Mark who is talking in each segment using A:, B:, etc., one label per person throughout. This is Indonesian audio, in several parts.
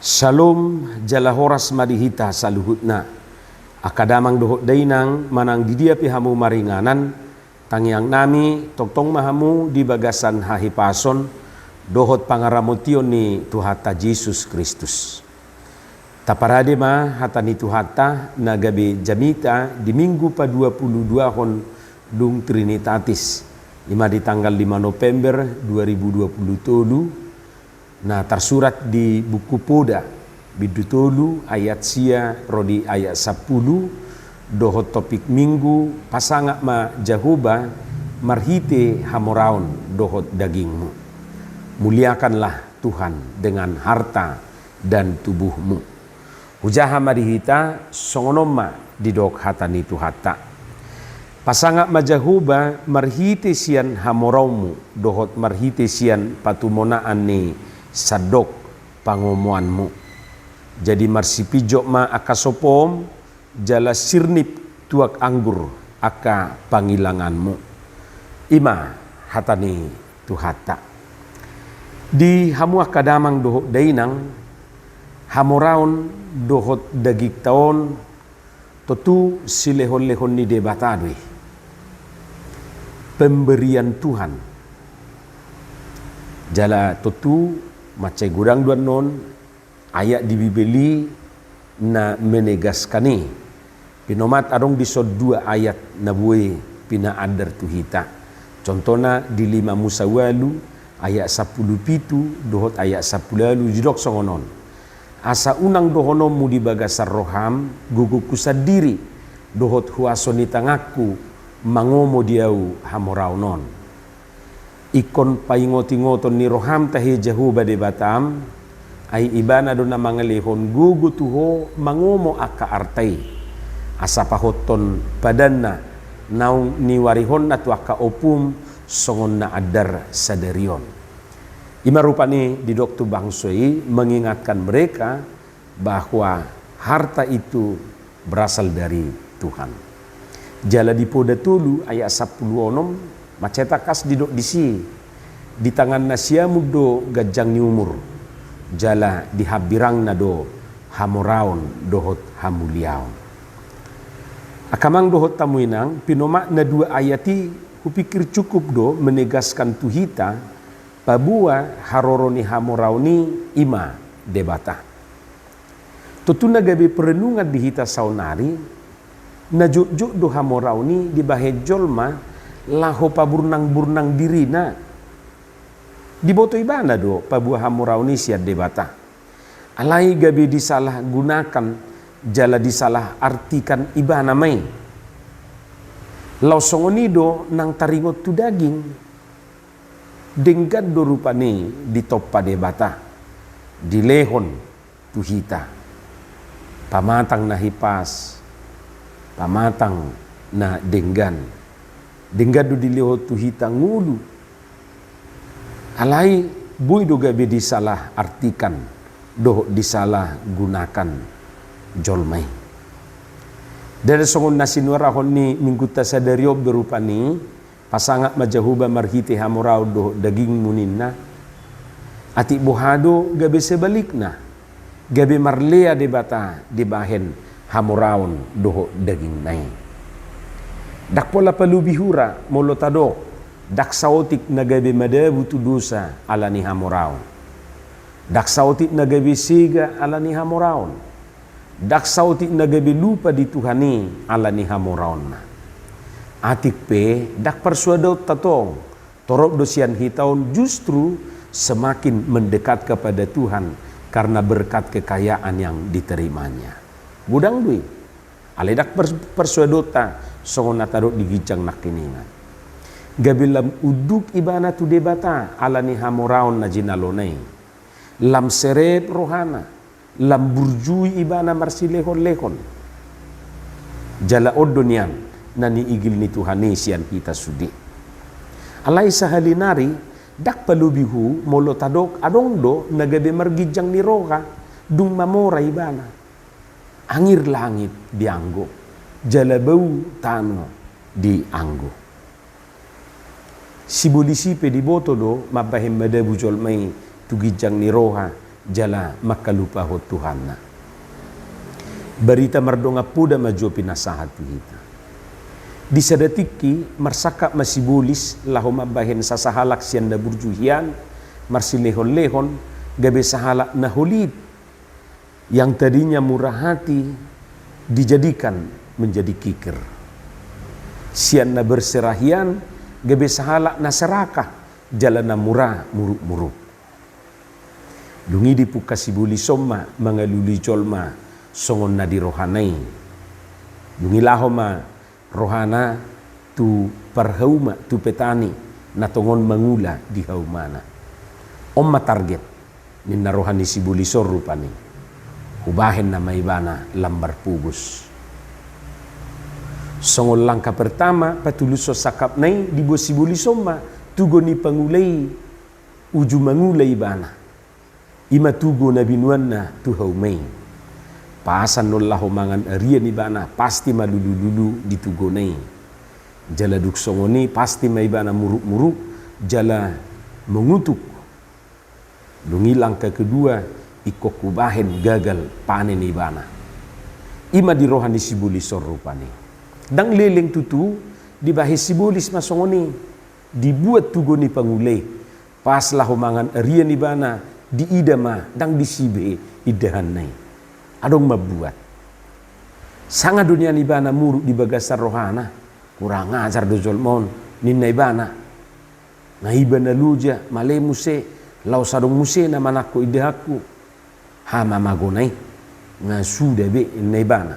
A: Shalom jala horas madihita saluhutna. Akadamang dohot dainang manang didia pihamu maringanan. Tangiang nami toktong mahamu di bagasan hahipason. Dohot pangaramotion ni Tuhata Yesus Kristus. Taparade ma hata ni Tuhata na gabi jamita di minggu pa 22 hon dung Trinitatis. Lima di tanggal 5 November 2020. Nah tersurat di buku Poda bidutolu ayat sia rodi ayat 10 dohot topik minggu pasangak ma jahuba marhite hamoraun dohot dagingmu. Muliakanlah Tuhan dengan harta dan tubuhmu. Hujaha marihita songonoma didok hatani Tuhata. Pasangak majahuba marhite sian hamoraumu dohot marhite sian patumonaan ni sadok pangomuanmu. Jadi marsipijok ma akasopom jala sirnip tuak anggur aka pangilanganmu. Ima hatani Tuhata. Di hamu akadamang dohot dainang hamoraun dohot dagik taon totu silehon-lehon ni debatadwi. Pemberian Tuhan. Jala totu macai gurang duan non ayat di Bibeli na menegaskani pinomat arong disod 2 ayat na buwe pina adar tuhita. Contohna di 5 Musawalu ayat 10 pitu dohot ayat 10 lalu jidok songonon. Asa unang dohonomu di bagasar roham guguku sadiri dohot huasoni tangaku mangomo diau hamoraunon. Ikon paingot-ingoton ni roham tahi jahuba de batam ay ibana do na mangalihon gugu tuho mangomo aka artay asa pahoton padanna naung niwarihon na tu aka opum songon na adar sadarion. Ima rupani di Dr. Bangsoi mengingatkan mereka bahwa harta itu berasal dari Tuhan. Jala di Poda Tulu ayat 10 onom macetakas didok disi di tangan nasiamu do gajang ni umur jala dihabirang na do hamoraon dohot hamuliaon. Akamang dohot tamuinang pinomak na 2 ayati kupikir cukup do menegaskan tuhita pabua haroroni hamoraoni ima debata. Tutuna gabi perenungan di hita saunari na juk do hamoraoni di bahejol ma laho paburnang-burnang dirina di boto ibana do pabuah hamurauni siad debata alai gabi disalah gunakan jala disalah artikan ibana mai lau songonido nang taringot tu daging denggad do rupani di toppa debata di lehon tu hita pamatang na hipas pamatang na denggan denggadu dilihat tu hitang ngulu alai bui do gabe disalah artikan doh disalah gunakan jolmai dari songon nasinwarahon ni mingguta sadario berupani pasangak majahuba marhiti hamurau doh daging muninna ati bohado gabe sebalikna gabe marlea debata dibahen hamuraun doh daging nai. Dak pola palubihura molotado dak sautik nagabi madabu tu dosa ala ni hamorao. Dak sautik nagabi siga ala ni hamoraon. Dak sautik nagabi lupa di Tuhani ala ni hamoraon na. Atik pe dak persuadau tatong torok dosian hitaun justru semakin mendekat kepada Tuhan karena berkat kekayaan yang diterimanya. Budang dui. Ale dak persuadau ta songon natarok digijang nakiningan. Gabilam uduk ibana tu debata ala ni hamoraon na jinalonay. Lam seret rohana. Lam burjui ibana marsilehon-lehon. Jala odonian na niigil ni Tuhani siyan kita sudi. Alay sa halinari dak palubihu molotadok adongdo nagabi margijang ni roha dung mamora ibana. Angir langit dianggo. Jalabau tano di anggo. Sibolisi pe di boto do mabahim madabu jolmai tugijang ni roha jala makalupa ho Tuhan na. Berita mardonga puda majo pinasahat kita. Di sadatiki marsaka masibulis lahom mabahin sa sahalak siyan na burjuhian, marsilehon-lehon, gabe sahalak na hulid, yang tadinya murah hati, dijadikan menjadi kikir. Siyan na berserahian, gabe sahalak na serakah, jalan na murah muruk-muruk. Dungi di puka sibuli somma, mangaluli colma, songon na di rohanay. Dungilaho ma rohana tu parhauma tu petani na tongon mangula di haumana. Om target nin na rohani sibuli sorupani. Hubahin na maibana lambar pubus. Songon langkah pertama patuluso sakap nai di buah sibuli somma tugo ni pangulay uju mangulay bana. Ima tugo na binuan na tu haumay. Pasan nollah mangan arian ibana pasti malulu-lulu ditugonai. Jala duk songoni pasti maibana muruk-muruk, jala mengutuk. Dungi langkah kedua ikok kubahen gagal panen ibana. Ima di rohani sibuli sorupani. Dang leleng tutu dibahis sibulis masongoni dibuat tugoni pangulay. Pas lah mangan arian ibana di idama dang disibe idahan nai. Adong mabuat. Sanga dunia nibana muruk di bagasar rohana. Kurang ajar dojol mon. Ninna ibana. Naibana luja. Malay muse. Lau sadong muse na manako idehaku. Hama magonay. Nga suda be inna ibana.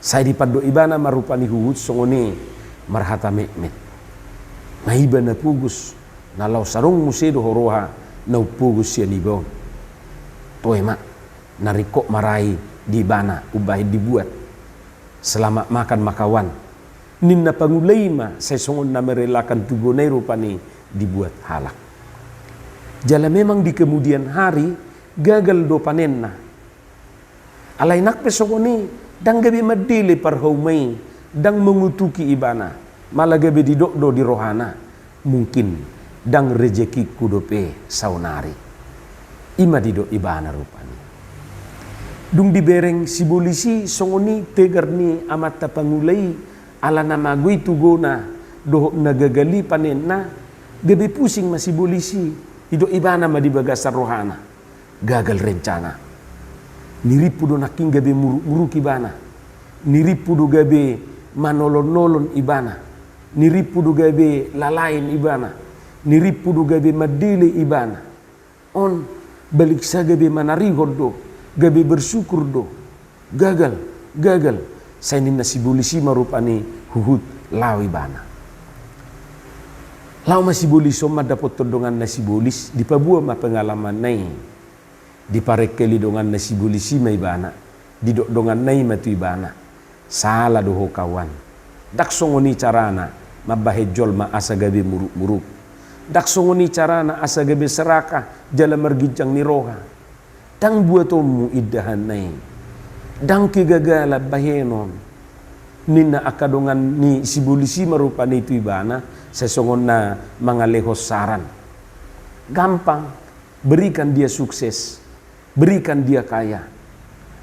A: Saya dipado ibana marupani huwut songone. Marhata mekmet. Naibana pugus. Na lau sadong muse dohoroha. Nau pugus siya nibon. Toy mak. Narikok marai di bana ubah dibuat selama makan makawan ninna pangulay ma saya songon na merelakan tugonay rupani dibuat halak. Jala memang di kemudian hari gagal do panen na alay nakpe songoni dang gabi madili parhaumay dang mengutuki ibana malah gabi didokdo di rohana mungkin dang rejeki kudope saunari ima didok ibana rupani. Dung dibereng sibulisi songoni tegar ni amat pangulay ala namagui tugona doh nagagali panen na gabi pusing masibulisi hido ibana madibagasar rohana gagal rencana niripu do naking gabi muruk ibana niripu do gabi manolon-nolon ibana niripu do gabi lalain ibana niripu do gabi madili ibana on balik sa gabi manarihod do gabi bersyukur do gagal saya ni nasibulisi marupani huhut lawi bana lau masibulis somma dapat todongan nasibulis dipabua ma pengalaman nai diparekeli dongan nasibulisi mai bana didok dongan nai matu ibana salah doho kawan dak songoni carana mabahejol ma asa gabi muruk-muruk dak songoni carana asa gabi serakah jala mergincang niroha dang buatomu idahan nai dang kegagala bahenon nina akadongan ni sibulisi marupani itu ibana sesongon na mangalehos saran gampang berikan dia sukses berikan dia kaya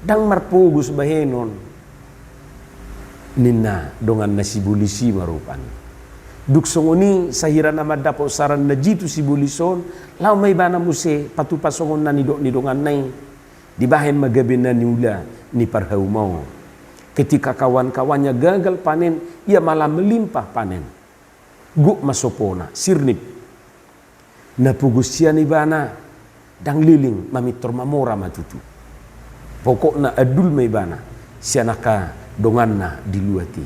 A: dang marpugus bahenon nina dongan na sibulisi marupani duk songoni sahiran amat dapo saran na jitu sibulison lau may bana muse patupasongon na nidongan nai dibahen magabi na niula ni parhaumau ketika kawan-kawannya gagal panen ia malah melimpah panen guk masopona sirnip na pugusian ibana dang liling mamitor mamora matutu pokok na adul may bana sianaka dongan na diluati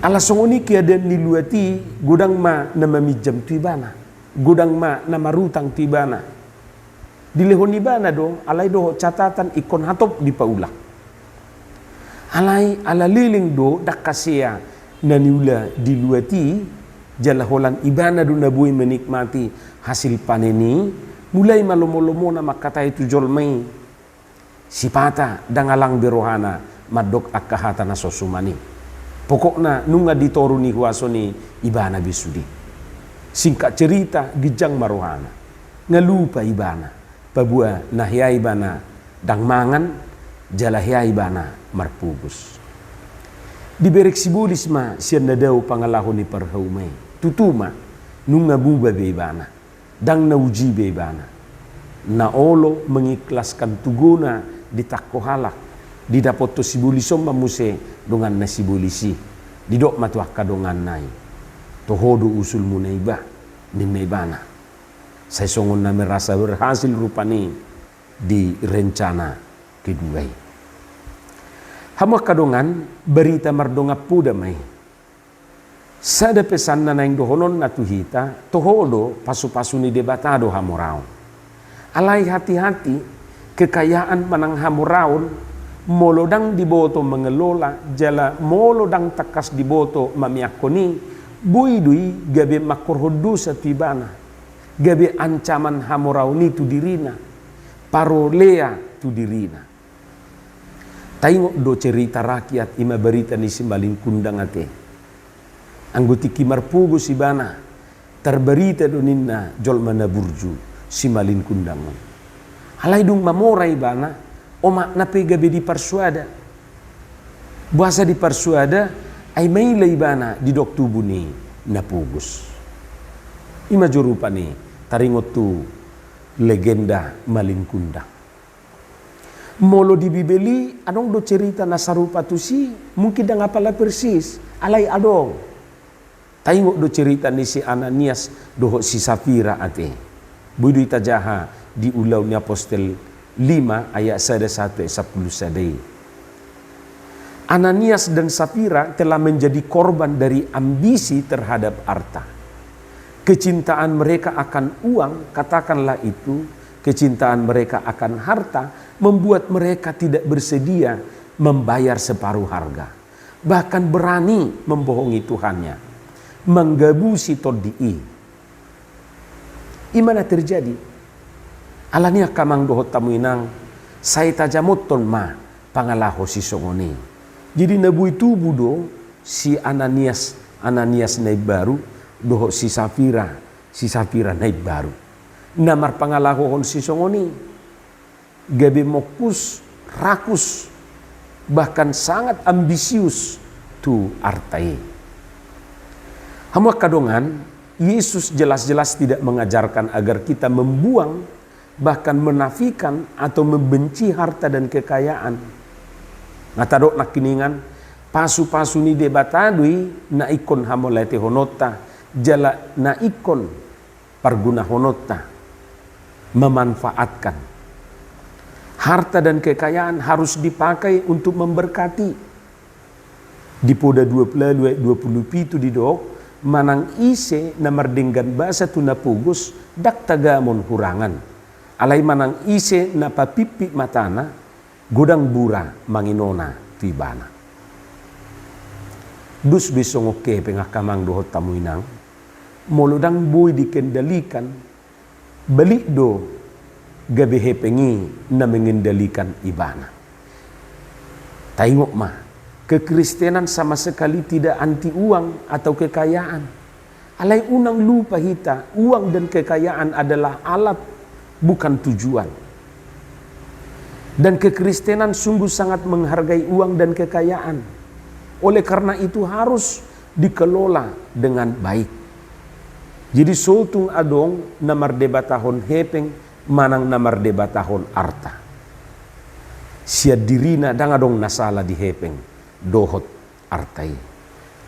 A: ala songoni kiadan niluati gudang ma na mamijam tu ibana gudang ma na marutang tu ibana dilehon ibana do alay do catatan ikon hatop di paula alay ala liling do dakasya na niula diluati jala holan ibana do nabuhi menikmati hasil paneni mulai malomo-lomo na makata itu jolmai sipata dangalang birohana madok akahata na sosumani pokokna nunga ditoruni huasoni ibana bisudi singkat cerita gijang marohana ngalupa ibana pabua nahyai bana dang mangan jalahyai bana marpugus. Diberek sibulis ma siyan na daw pangalahon ni parhaumay. Tutuma nung nabuba bebana dang nauji bebana. Naolo mengikhlaskan tuguna di takkohalak di dapoto sibulisom mamuse dongan na sibulisi didok matuah kadongan nai tohodo usul munaiba nimaibana saya songon na merasa berhasil rupani di rencana kedua. Hama kadongan berita mardonga puda mai sada pesan na naing dohonon na tuhita tohodo pasu-pasu ni debatado hamorao. Alai hati-hati kekayaan manang hamuraun molodang diboto mengelola jala molodang takas diboto mamiakoni buidui gabe makorhodu sa tibana gabe ancaman hamuraun itu dirina parolea tu dirina. Taingok do cerita rakyat ima berita ni simbalin kundang ate angguti kimar pugu si bana terberita do ninna jolmana burju simalin kundangan. Alai dung mamorai bana, oma nape gabe di parsuada. Buasa di parsuada, ay may laibana di dok tubuh ni napugus. Ima jorupa ni, taringot tu legenda malin kundang. Molo di bibeli, anong do cerita na sarupa tu si, mungkin dah ngapala persis, alai adong. Taingok do cerita ni si Ananias doho si Safira ate. Budu itajaha di ulau ni Apostel 5 ayat 1-10 sadai. Ananias dan Safira telah menjadi korban dari ambisi terhadap harta. Kecintaan mereka akan uang, katakanlah itu, kecintaan mereka akan harta membuat mereka tidak bersedia membayar separuh harga. Bahkan berani membohongi Tuhannya, menggabusi todii. Imana terjadi? Alania kamang dohot tamuinang saya tajamoton ma pangalaho si songoni. Jadi nabu itu budo si Ananias naib baru dohot si Safira naib baru. Namar pangalahon si songoni gabe mokus rakus bahkan sangat ambisius tu artai. Hamuak kadongan Yesus jelas-jelas tidak mengajarkan agar kita membuang, bahkan menafikan atau membenci harta dan kekayaan. Ngatadok nakiningan, pasu-pasu ni debatadui na ikon hamolete honota, jala na ikon parguna honota, memanfaatkan. Harta dan kekayaan harus dipakai untuk memberkati. Di poda 20 itu didok, manang ise na mardinggan basa tu napugus dak tagamon hurangan. Alai manang ise na papipi matana godang bura manginona tibana. Dus bisong oke pengakamang dohot tamuinang molodang boy dikendalikan balik do gabehe pengi na mengendalikan ibana. Taingok mah kekristenan sama sekali tidak anti uang atau kekayaan. Alai unang lupa hita, uang dan kekayaan adalah alat bukan tujuan. Dan kekristenan sungguh sangat menghargai uang dan kekayaan. Oleh karena itu harus dikelola dengan baik. Jadi sultung adong namar debatahon hepeng manang namar debatahon arta. Sia dirina dangadong nasala di hepeng dohot artai.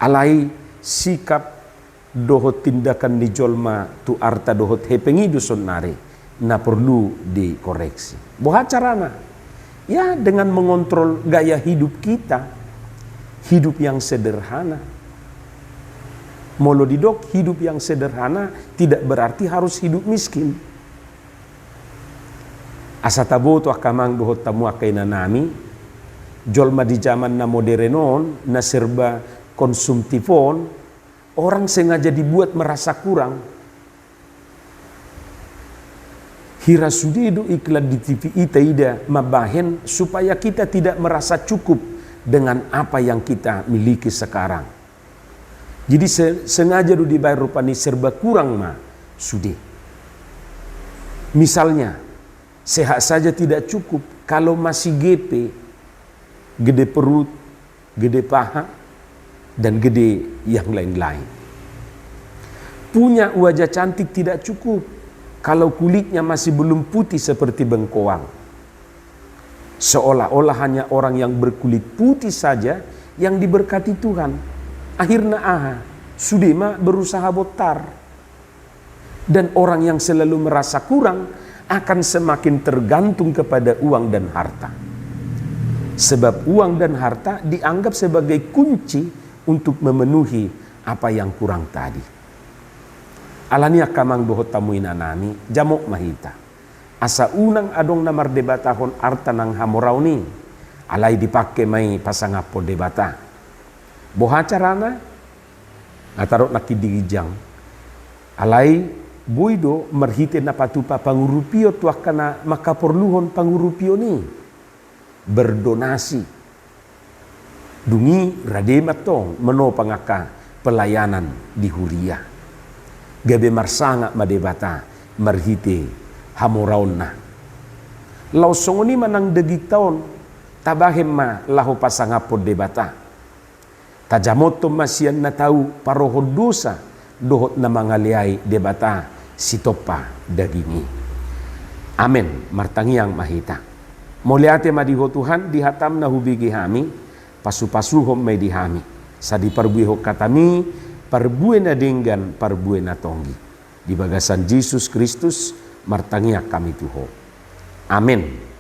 A: Alai sikap dohot tindakan di jolma tu arta dohot hepengi dusun nari na perlu dikoreksi. Boha carana? Ya dengan mengontrol gaya hidup kita, hidup yang sederhana. Molo didok hidup yang sederhana tidak berarti harus hidup miskin. Asatabo tu akamang dohot tamu akaina nami jolma di zaman na modernon, na serba konsumtifon, orang sengaja dibuat merasa kurang. Hira sudedo iklan di TV ida mabahen supaya kita tidak merasa cukup dengan apa yang kita miliki sekarang. Jadi sengaja do dibayar rupani serba kurang ma sude. Misalnya Sehat saja tidak cukup kalau masih GP, gede perut, gede paha, dan gede yang lain-lain. Punya wajah cantik tidak cukup kalau kulitnya masih belum putih seperti bengkoang. Seolah-olah hanya orang yang berkulit putih saja yang diberkati Tuhan. Akhirnya Sudema berusaha botar. Dan orang yang selalu merasa kurang akan semakin tergantung kepada uang dan harta. Sebab uang dan harta dianggap sebagai kunci untuk memenuhi apa yang kurang tadi. Alania kamang dohot tamuin anani jamok mahita. Asa unang adong namar debatahon arta nang hamorau ni. Alai dipakai mai pasangapo debata. Boha carana ngatarot nakidirijang. Alai Boido merhite na patupa pangurupio tuah kana makaporluhon pangurupio ni berdonasi dungi radematong meno pangaka pelayanan di Huria gabe marsanga madebata merhite hamoraonna lau songoni manang degitaon tabahem ma lahu pasangapo debata tajamoto masian na tau parohon dosa dohot na mangaliai debata sitopa dagini. Amen. Martangiang mahita. Moliate madiho Tuhan dihatam na hubigi hami, pasu-pasuhom may dihami. Sa di parbuiho katami, parbue na dinggan, parbue na tonggi. Di bagasan Jesus Kristus, martangiak kami tuho. Amen.